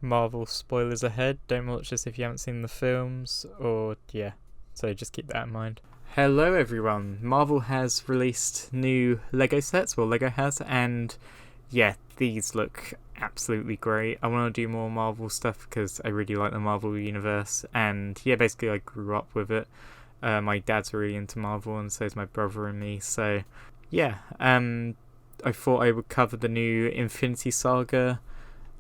Marvel spoilers ahead. Don't watch this if you haven't seen the films, or yeah, so just keep that in mind. Hello everyone. Marvel has released new Lego sets, well Lego has, and yeah, these look absolutely great. I want to do more Marvel stuff because I really like the Marvel universe, and yeah, basically I grew up with it. My dad's really into Marvel, and so is my brother and me. So yeah, I thought I would cover the new Infinity Saga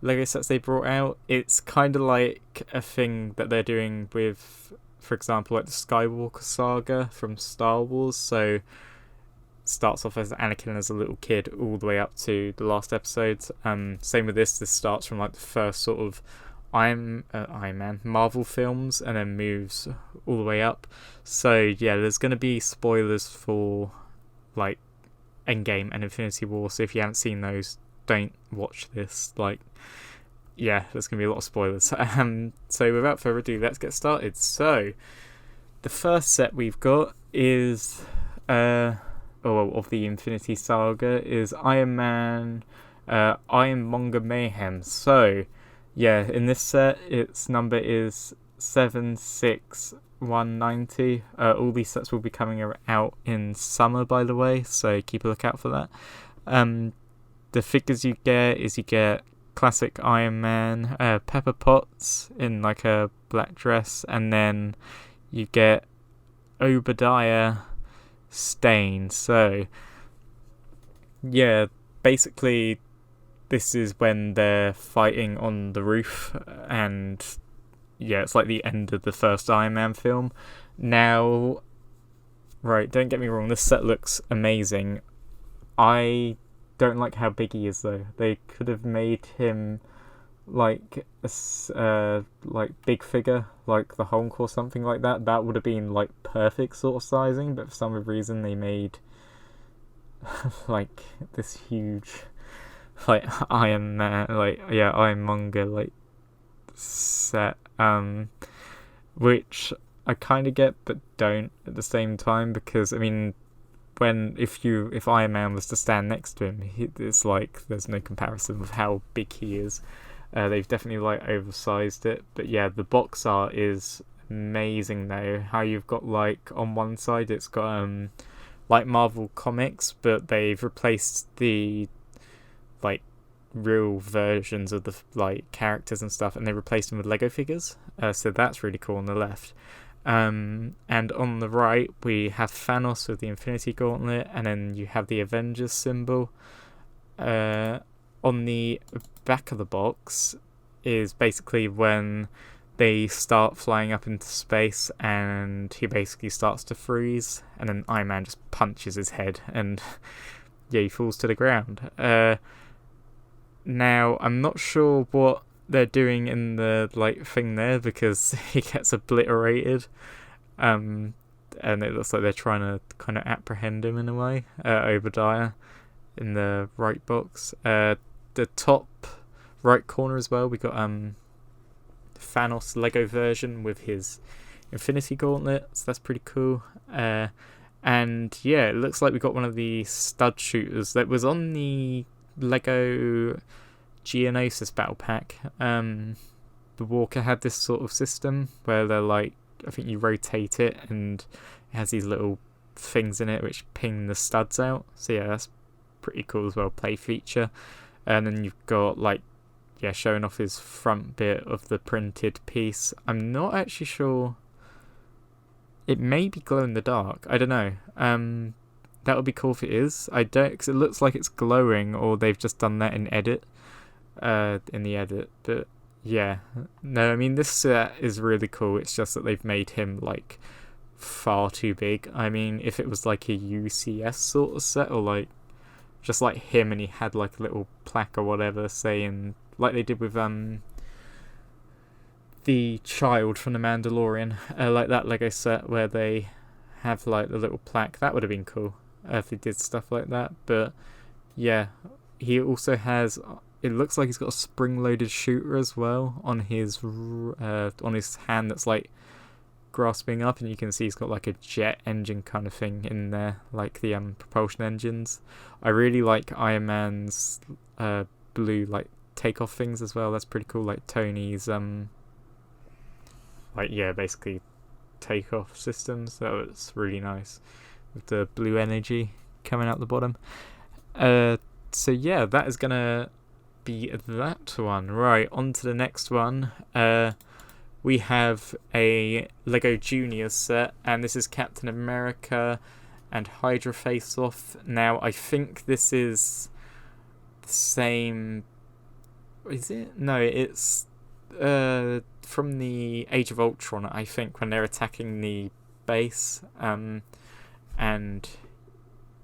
Lego sets they brought out. It's kind of like a thing that they're doing with, for example, like the Skywalker saga from Star Wars. So it starts off as Anakin as a little kid all the way up to the last episode. Same with this. This starts from like the first sort of Iron Man Marvel films and then moves all the way up. So yeah, there's going to be spoilers for like Endgame and Infinity War. So if you haven't seen those, don't watch this. Like, yeah, there's gonna be a lot of spoilers. So without further ado, let's get started. So the first set we've got is of the Infinity Saga is Iron Man, Ironmonger Mayhem. So yeah, in this set, its number is 76190. All these sets will be coming out in summer, by the way, so keep a lookout for that. The figures you get classic Iron Man, Pepper Potts in like a black dress, and then you get Obadiah Stane. So yeah, basically this is when they're fighting on the roof, and yeah, it's like the end of the first Iron Man film. Now, right, don't get me wrong, this set looks amazing. I don't like how big he is though. They could have made him like a like big figure, like the Hulk or something like that. That would have been like perfect sort of sizing, but for some reason they made like this huge like Iron Man, like yeah, Ironmonger like set, which I kind of get but don't at the same time, because I mean, if Iron Man was to stand next to him, it's like there's no comparison with how big he is. They've definitely like oversized it, but yeah, the box art is amazing though. How you've got like on one side it's got like Marvel comics, but they've replaced the like real versions of the like characters and stuff, and they replaced them with Lego figures. So that's really cool on the left. And on the right we have Thanos with the Infinity Gauntlet, and then you have the Avengers symbol. On the back of the box is basically when they start flying up into space, and he basically starts to freeze, and then Iron Man just punches his head, and yeah, he falls to the ground. Now I'm not sure what they're doing in the like thing there, because he gets obliterated, and it looks like they're trying to kind of apprehend him in a way. Obadiah in the right box. The top right corner as well, we got Thanos Lego version with his Infinity Gauntlet, so that's pretty cool. And yeah, it looks like we got one of the stud shooters that was on the Lego Geonosis battle pack. The Walker had this sort of system where they're like, I think you rotate it and it has these little things in it which ping the studs out. So yeah, that's pretty cool as well, play feature. And then you've got like, yeah, showing off his front bit of the printed piece. I'm not actually sure. It may be glow in the dark. I don't know. That would be cool if it is. I don't, because it looks like it's glowing, or they've just done that in the edit. But yeah, no, I mean, this set is really cool. It's just that they've made him like far too big. I mean, if it was like a UCS sort of set, or like just like him and he had like a little plaque or whatever saying, like they did with the child from the Mandalorian, like that Lego set where they have like the little plaque, that would have been cool if they did stuff like that. But yeah, he also has, it looks like he's got a spring-loaded shooter as well on his hand that's like grasping up, and you can see he's got like a jet engine kind of thing in there, like the propulsion engines. I really like Iron Man's blue like takeoff things as well. That's pretty cool. Like Tony's basically takeoff systems. That was really nice with the blue energy coming out the bottom. So yeah, that is gonna be that one. Right, on to the next one. We have a Lego Junior set, and this is Captain America and Hydra face off. Now I think this is the same. Is it? No, it's from the Age of Ultron, I think, when they're attacking the base. And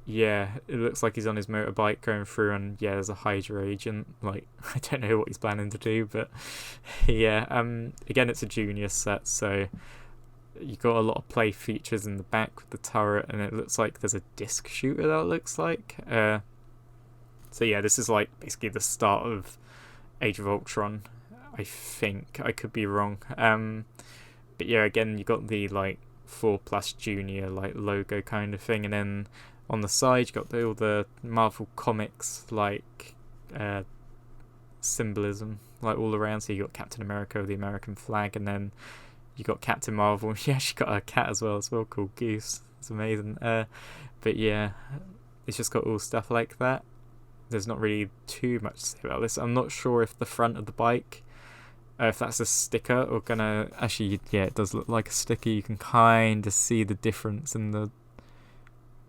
yeah, it looks like he's on his motorbike going through, and yeah, there's a Hydra agent. Like, I don't know what he's planning to do, but yeah. Again, it's a junior set, so you got a lot of play features in the back with the turret, and it looks like there's a disc shooter. That looks like. So yeah, this is like basically the start of Age of Ultron. I think I could be wrong. But yeah, again, you got the like 4+ Junior like logo kind of thing, and then on the side you got all the Marvel Comics like symbolism like all around. So you got Captain America with the American flag, and then you got Captain Marvel, and she actually got a cat as well called Goose. It's amazing. But yeah, it's just got all stuff like that. There's not really too much to say about this. I'm not sure if the front of the bike, if that's a sticker or gonna... Actually, yeah, it does look like a sticker. You can kind of see the difference in the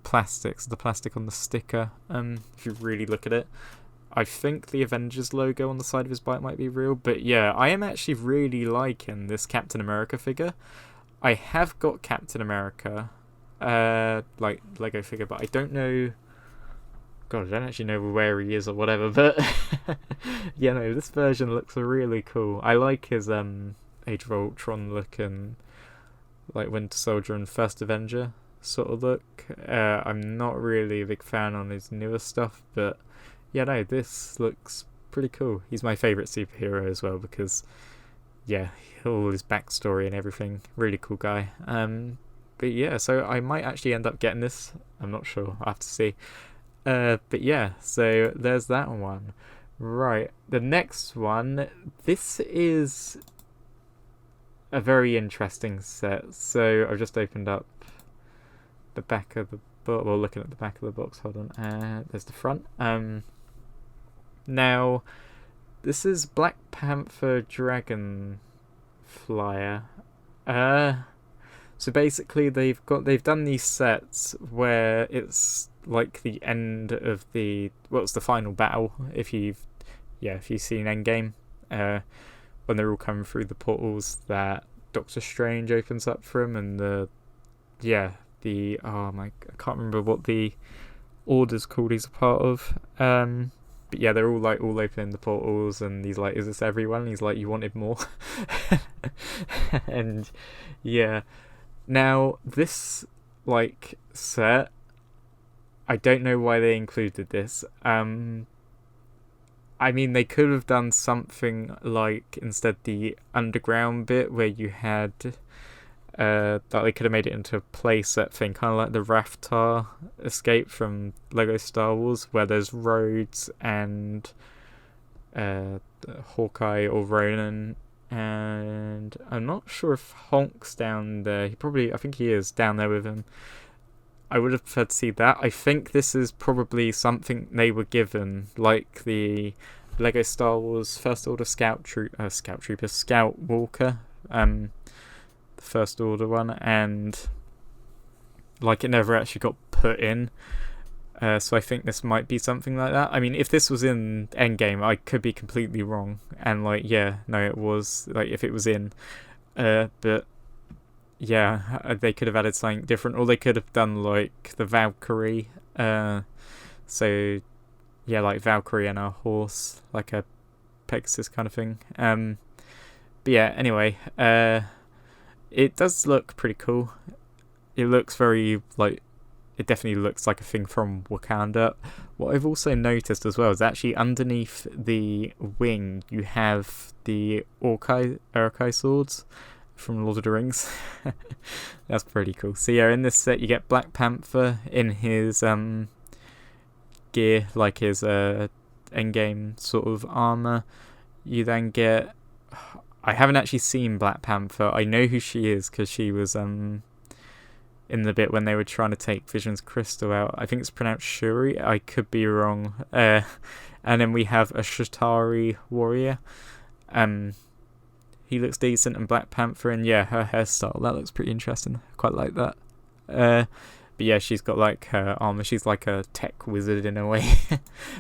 plastics, the plastic on the sticker, if you really look at it. I think the Avengers logo on the side of his bike might be real, but yeah, I am actually really liking this Captain America figure. I have got Captain America, like Lego figure, but I don't know... God, I don't actually know where he is or whatever, but yeah, no, this version looks really cool. I like his Age of Ultron look and like Winter Soldier and First Avenger sort of look. I'm not really a big fan on his newer stuff, but yeah, no, this looks pretty cool. He's my favourite superhero as well because, yeah, all his backstory and everything, really cool guy. But yeah, so I might actually end up getting this. I'm not sure. I have to see. But yeah, so there's that one. Right, the next one. This is a very interesting set. So I've just opened up the back of the book. Well, looking at the back of the box. Hold on. There's the front. Now, this is Black Panther Dragon Flyer. So basically, they've done these sets where it's like the end of the it's the final battle. If you've seen Endgame, when they're all coming through the portals that Doctor Strange opens up for him, and I can't remember what the order's called he's a part of. But yeah, they're all opening the portals, and he's like, "Is this everyone?" And he's like, "You wanted more," and yeah. Now this set, I don't know why they included this. I mean, they could have done something like instead the underground bit where you had that they could have made it into a playset thing, kind of like the Raftar escape from Lego Star Wars, where there's Rhodes and Hawkeye or Ronan. And I'm not sure if Honk's down there. I think he is down there with him. I would have preferred to see that. I think this is probably something they were given, like the Lego Star Wars First Order Scout Walker, the First Order one, and like it never actually got put in. So I think this might be something like that. I mean, if this was in Endgame, I could be completely wrong. And it was if it was in. But yeah, they could have added something different, or they could have done like the Valkyrie. So yeah, like Valkyrie and a horse, like a Pegasus kind of thing. But yeah, anyway, it does look pretty cool. It looks very it definitely looks like a thing from Wakanda. What I've also noticed as well is actually underneath the wing you have the Urkai swords from Lord of the Rings. That's pretty cool. So yeah, in this set you get Black Panther in his gear, like his Endgame sort of armor. You then get... I haven't actually seen Black Panther. I know who she is because she was in the bit when they were trying to take Vision's crystal out. I think it's pronounced Shuri. I could be wrong. And then we have a Shatari warrior. He looks decent, and Black Panther, and yeah, her hairstyle, that looks pretty interesting. Quite like that. But yeah, she's got like her armor. She's like a tech wizard in a way.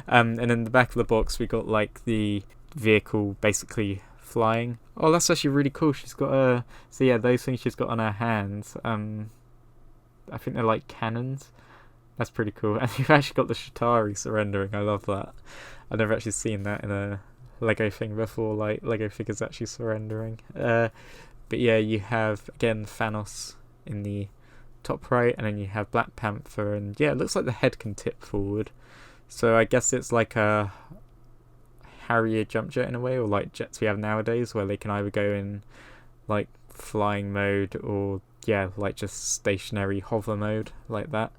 And in the back of the box, we got like the vehicle basically flying. Oh, that's actually really cool. She's got so yeah, those things she's got on her hands. I think they're like cannons. That's pretty cool. And you've actually got the Shatari surrendering. I love that. I've never actually seen that in a Lego thing before, like Lego figures actually surrendering. But yeah, you have again Thanos in the top right, and then you have Black Panther, and yeah, it looks like the head can tip forward. So I guess it's like a Harrier jump jet in a way, or like jets we have nowadays, where they can either go in like flying mode or yeah, like just stationary hover mode like that.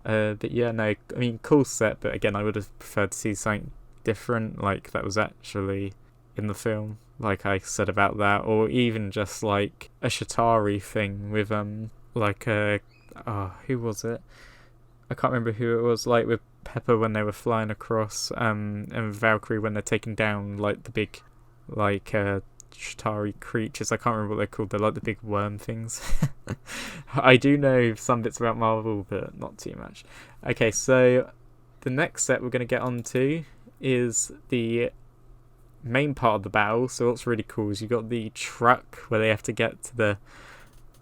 But yeah, no, I mean, cool set, but again, I would have preferred to see something different, like that was actually in the film, like I said about that, or even just like a Shatari thing with like who was it? I can't remember who it was, like with Pepper when they were flying across, and Valkyrie when they're taking down like the big like Shatari creatures. I can't remember what they're called. They're like the big worm things. I do know some bits about Marvel, but not too much. Okay, so the next set we're going to get onto is the main part of the battle. So what's really cool is you got the truck where they have to get to the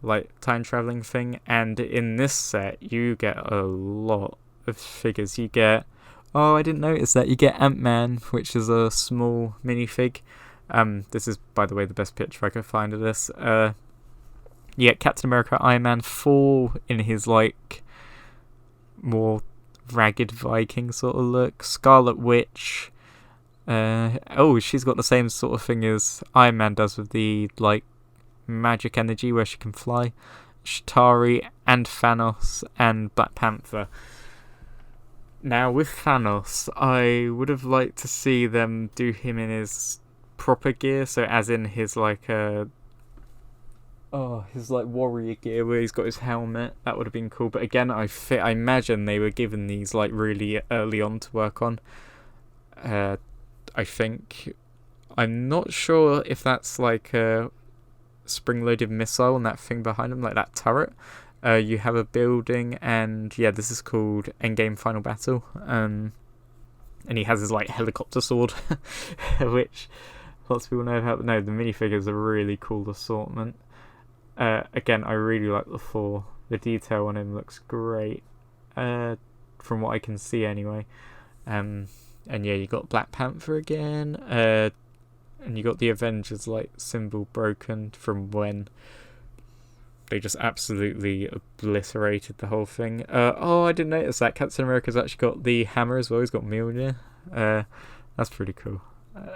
like time traveling thing, and in this set you get a lot of figures. You get, oh, I didn't notice that, you get Ant-Man, which is a small minifig. This is, by the way, the best picture I could find of this. You get Captain America, Iron Man, Thor in his like more ragged Viking sort of look, Scarlet Witch. She's got the same sort of thing as Iron Man does with the like magic energy where she can fly. Shatari and Thanos and Black Panther. Now with Thanos, I would have liked to see them do him in his proper gear, so as in his like his like warrior gear where he's got his helmet. That would have been cool, but again, I imagine they were given these like really early on to work on. I think, I'm not sure if that's like a spring-loaded missile and that thing behind him, like that turret. You have a building, and yeah, this is called Endgame Final Battle. And he has his like helicopter sword, which lots of people know about. But no, the minifigures are a really cool assortment. Again, I really like the Thor. The detail on him looks great, from what I can see anyway. And yeah, you got Black Panther again, and you got the Avengers like symbol broken from when they just absolutely obliterated the whole thing. I didn't notice that Captain America's actually got the hammer as well. He's got Mjolnir. That's pretty cool.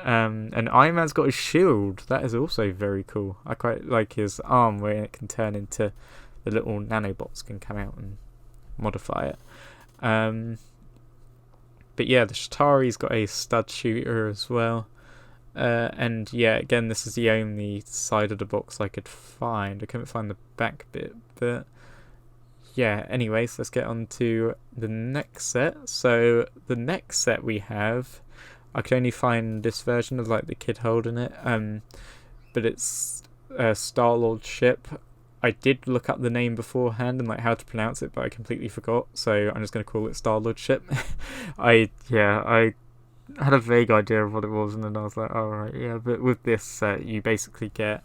And Iron Man's got his shield. That is also very cool. I quite like his arm where it can turn into the little nanobots can come out and modify it. But yeah, the Shatari's got a stud shooter as well. And yeah, again, this is the only side of the box I could find. I couldn't find the back bit, but yeah, anyways, let's get on to the next set. So the next set we have, I could only find this version of like the kid holding it, but it's a Star-Lord ship. I did look up the name beforehand and like how to pronounce it, but I completely forgot, so I'm just going to call it Star-Lord ship. I had a vague idea of what it was, and then I was like, alright, yeah. But with this set, you basically get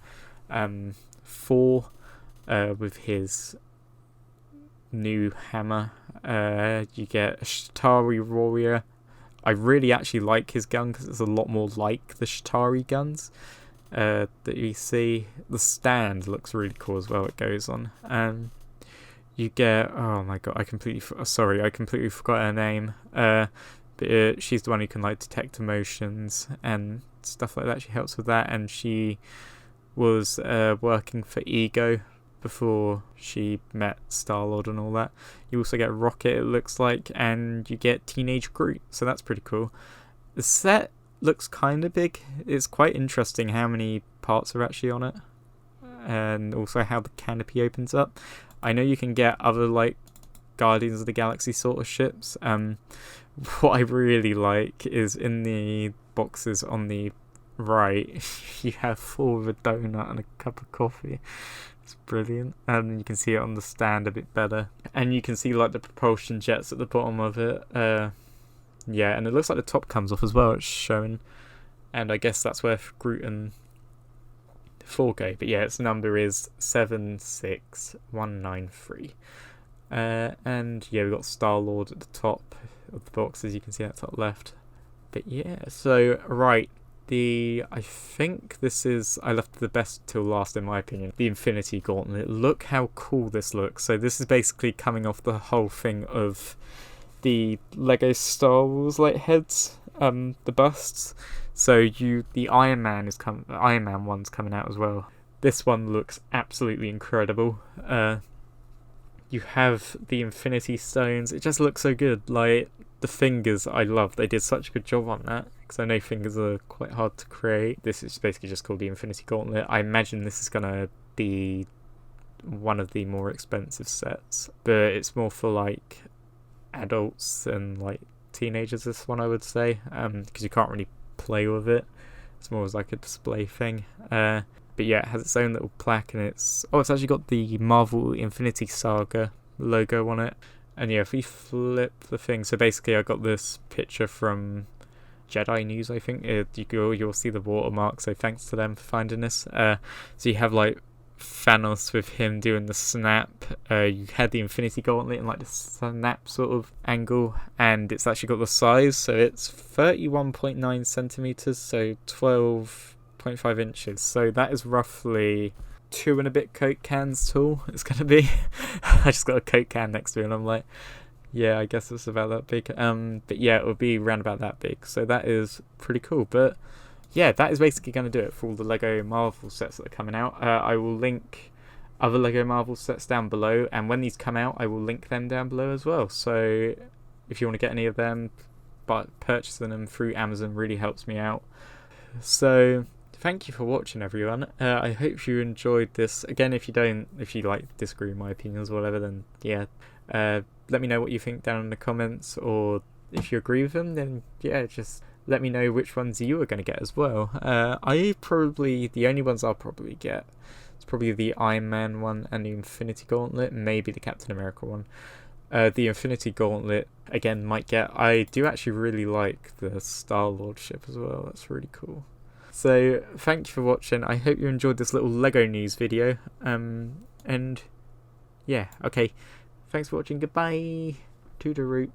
Thor with his new hammer. You get a Shatari warrior. I really actually like his gun because it's a lot more like the Shatari guns that you see. The stand looks really cool as well. It goes on. You get, oh my god, I completely forgot her name. But she's the one who can like detect emotions and stuff like that. She helps with that, and she was working for Ego before she met Star-Lord and all that. You also get Rocket, it looks like, and you get Teenage Groot, so that's pretty cool. The set looks kind of big. It's quite interesting how many parts are actually on it, and also how the canopy opens up. I know you can get other like Guardians of the Galaxy sort of ships. What I really like is in the boxes on the right, you have four with a donut and a cup of coffee. It's brilliant. And you can see it on the stand a bit better. And you can see like the propulsion jets at the bottom of it. Yeah, and it looks like the top comes off as well, it's showing. And I guess that's where Groot and Thor go. But yeah, its number is 76193. And yeah, we've got Star-Lord at the top of the box, as you can see at the top left. But yeah, so right, I think this is, I left the best till last in my opinion, the Infinity Gauntlet. Look how cool this looks. So this is basically coming off the whole thing of the Lego Star Wars like heads, the busts. So the Iron Man one's coming out as well. This one looks absolutely incredible. You have the Infinity Stones. It just looks so good. Like the fingers, I love. They did such a good job on that, because I know fingers are quite hard to create. This is basically just called the Infinity Gauntlet. I imagine this is gonna be one of the more expensive sets, but it's more for like adults and like teenagers, this one I would say, because you can't really play with it. It's more as like a display thing. But yeah, it has its own little plaque, and it's actually got the Marvel Infinity Saga logo on it. And yeah, if we flip the thing, so basically I got this picture from Jedi News, I think. You'll see the watermark, so thanks to them for finding this. So you have like Thanos with him doing the snap. You had the Infinity Gauntlet in like the snap sort of angle, and it's actually got the size, so it's 31.9 centimeters, so 12.5 inches. So that is roughly 2 and a bit Coke cans tall. It's gonna be. I just got a Coke can next to it, and I'm like, yeah, I guess it's about that big. But yeah, it would be around about that big. So that is pretty cool. But yeah, that is basically going to do it for all the Lego Marvel sets that are coming out. I will link other Lego Marvel sets down below, and when these come out, I will link them down below as well. So if you want to get any of them, but purchasing them through Amazon really helps me out. So thank you for watching, everyone. I hope you enjoyed this. Again, if you like disagree with my opinions or whatever, then yeah, let me know what you think down in the comments, or if you agree with them, then yeah, just let me know which ones you are going to get as well. The only ones I'll probably get is probably the Iron Man one and the Infinity Gauntlet, maybe the Captain America one. The Infinity Gauntlet, again, might get. I do actually really like the Star-Lord ship as well. That's really cool. So thank you for watching. I hope you enjoyed this little Lego news video. And yeah, okay. Thanks for watching. Goodbye. To the root.